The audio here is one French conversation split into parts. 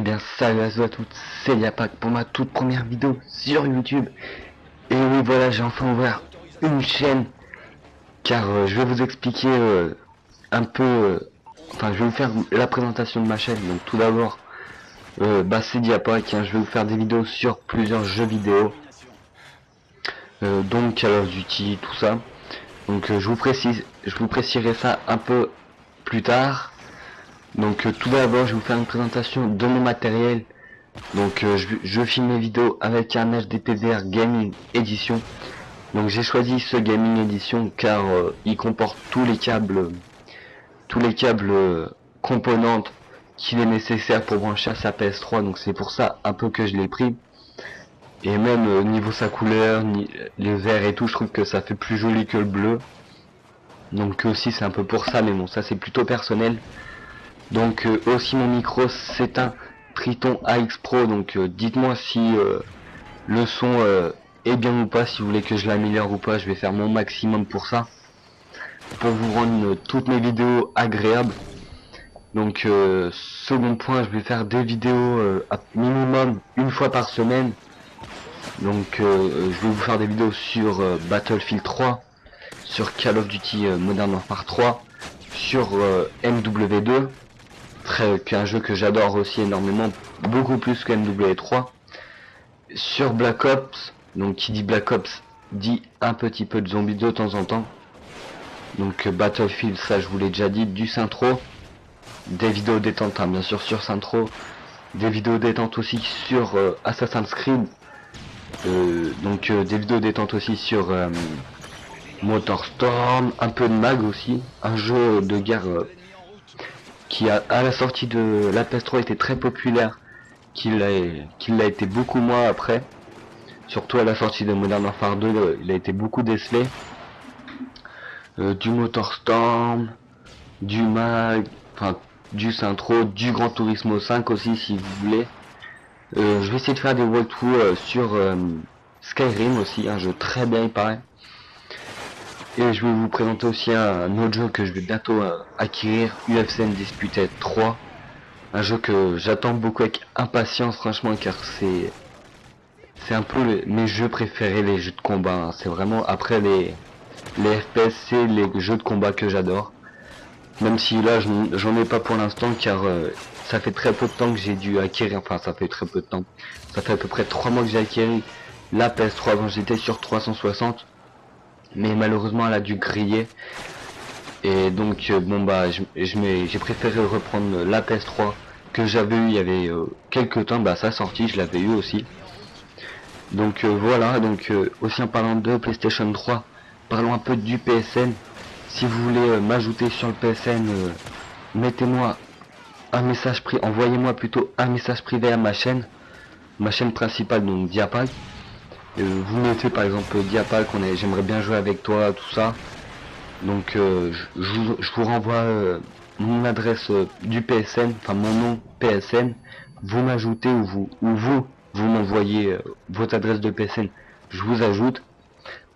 bien salut à toutes, c'est Yapak pour ma toute première vidéo sur YouTube. Et oui voilà, j'ai enfin ouvert une chaîne car je vais vous expliquer un peu, enfin je vais vous faire la présentation de ma chaîne. Donc tout d'abord, c'est Yapak, hein, je vais vous faire des vidéos sur plusieurs jeux vidéo, donc Call of Duty, tout ça. Donc je vous préciserai ça un peu plus tard. Donc tout d'abord, je vais vous faire une présentation de mon matériel. Donc je filme mes vidéos avec un HD PVR Gaming Edition. Donc j'ai choisi ce Gaming Edition car il comporte tous les câbles componentes qu'il est nécessaire pour brancher à sa PS3. Donc c'est pour ça un peu que je l'ai pris. Et même niveau sa couleur, les verts et tout, je trouve que ça fait plus joli que le bleu. Donc aussi c'est un peu pour ça, mais bon, ça c'est plutôt personnel. Donc aussi mon micro c'est un Triton AX Pro, donc dites-moi si le son est bien ou pas, si vous voulez que je l'améliore ou pas, je vais faire mon maximum pour ça, pour vous rendre toutes mes vidéos agréables. Donc second point, je vais faire des vidéos à minimum une fois par semaine. Donc je vais vous faire des vidéos sur Battlefield 3, sur Call of Duty Modern Warfare 3, sur MW2, qui est un jeu que j'adore aussi énormément, beaucoup plus que MW3, sur Black Ops. Donc qui dit Black Ops dit un petit peu de zombies de temps en temps. Donc Battlefield, ça je vous l'ai déjà dit, du Syntro, des vidéos détentes hein, bien sûr sur Syntro, des vidéos détentes aussi sur Assassin's Creed, des vidéos détentes aussi sur Motorstorm, un peu de Mag aussi, un jeu de guerre qui à la sortie de la PS3 était très populaire, qu'il l'a été beaucoup moins après. Surtout à la sortie de Modern Warfare 2, il a été beaucoup décelé. Du Motorstorm, du Mag, enfin du Syntro, du Gran Turismo 5 aussi si vous voulez. Je vais essayer de faire des walkthroughs sur Skyrim aussi, un jeu très bien il paraît. Et je vais vous présenter aussi un autre jeu que je vais bientôt acquérir, UFC Undisputed 3. Un jeu que j'attends beaucoup avec impatience franchement car c'est un peu mes jeux préférés, les jeux de combat. Hein. C'est vraiment après les FPS, c'est les jeux de combat que j'adore. Même si là j'en ai pas pour l'instant car ça fait très peu de temps que j'ai dû acquérir, enfin ça fait très peu de temps. Ça fait à peu près 3 mois que j'ai acquéri la PS3 avant j'étais sur 360. Mais malheureusement elle a dû griller. Et donc j'ai préféré reprendre la PS3 que j'avais eu il y avait quelques temps, sa sortie je l'avais eu aussi. Donc voilà, donc aussi en parlant de PlayStation 3, parlons un peu du PSN. Si vous voulez m'ajouter sur le PSN, mettez-moi un message privé, envoyez-moi plutôt un message privé à ma chaîne principale, donc Diapak. Vous mettez par exemple Diapak, j'aimerais bien jouer avec toi, tout ça. Donc je vous renvoie mon adresse du PSN, enfin mon nom PSN. Vous m'ajoutez ou vous m'envoyez votre adresse de PSN, je vous ajoute.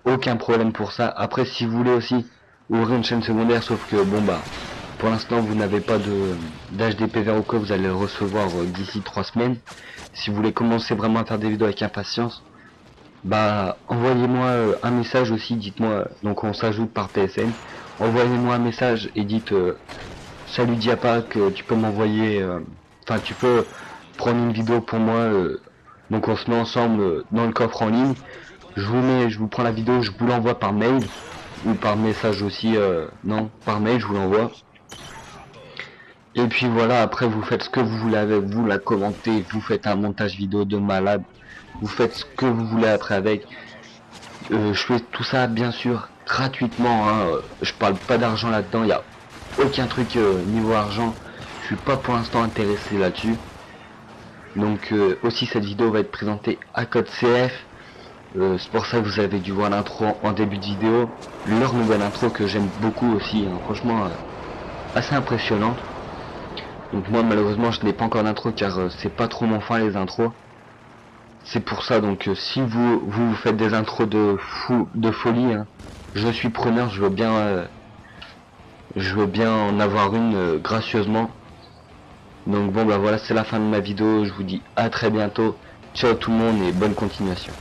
Aucun problème pour ça. Après si vous voulez aussi ouvrir une chaîne secondaire, sauf que pour l'instant vous n'avez pas d'HDPV ou quoi, vous allez le recevoir d'ici 3 semaines. Si vous voulez commencer vraiment à faire des vidéos avec impatience, envoyez-moi un message aussi, dites-moi, donc on s'ajoute par PSN, envoyez-moi un message et dites salut Diapak, tu peux m'envoyer, enfin tu peux prendre une vidéo pour moi, donc on se met ensemble dans le coffre en ligne, je vous prends la vidéo, je vous l'envoie par mail, ou par message aussi, non, par mail je vous l'envoie. Et puis voilà, après vous faites ce que vous voulez avec, vous la commentez, vous faites un montage vidéo de malade, vous faites ce que vous voulez après avec. Je fais tout ça bien sûr gratuitement, hein. Je parle pas d'argent là-dedans, il n'y a aucun truc niveau argent, je suis pas pour l'instant intéressé là-dessus. Donc aussi cette vidéo va être présentée à code CF. C'est pour ça que vous avez dû voir l'intro en début de vidéo, leur nouvelle intro que j'aime beaucoup aussi, hein. Franchement assez impressionnante. Donc moi malheureusement je n'ai pas encore d'intro car c'est pas trop mon fin les intros. C'est pour ça donc si vous faites des intros de folie, hein, je suis preneur, je veux bien en avoir une gracieusement. Donc bon bah voilà, c'est la fin de ma vidéo, je vous dis à très bientôt, ciao tout le monde et bonne continuation.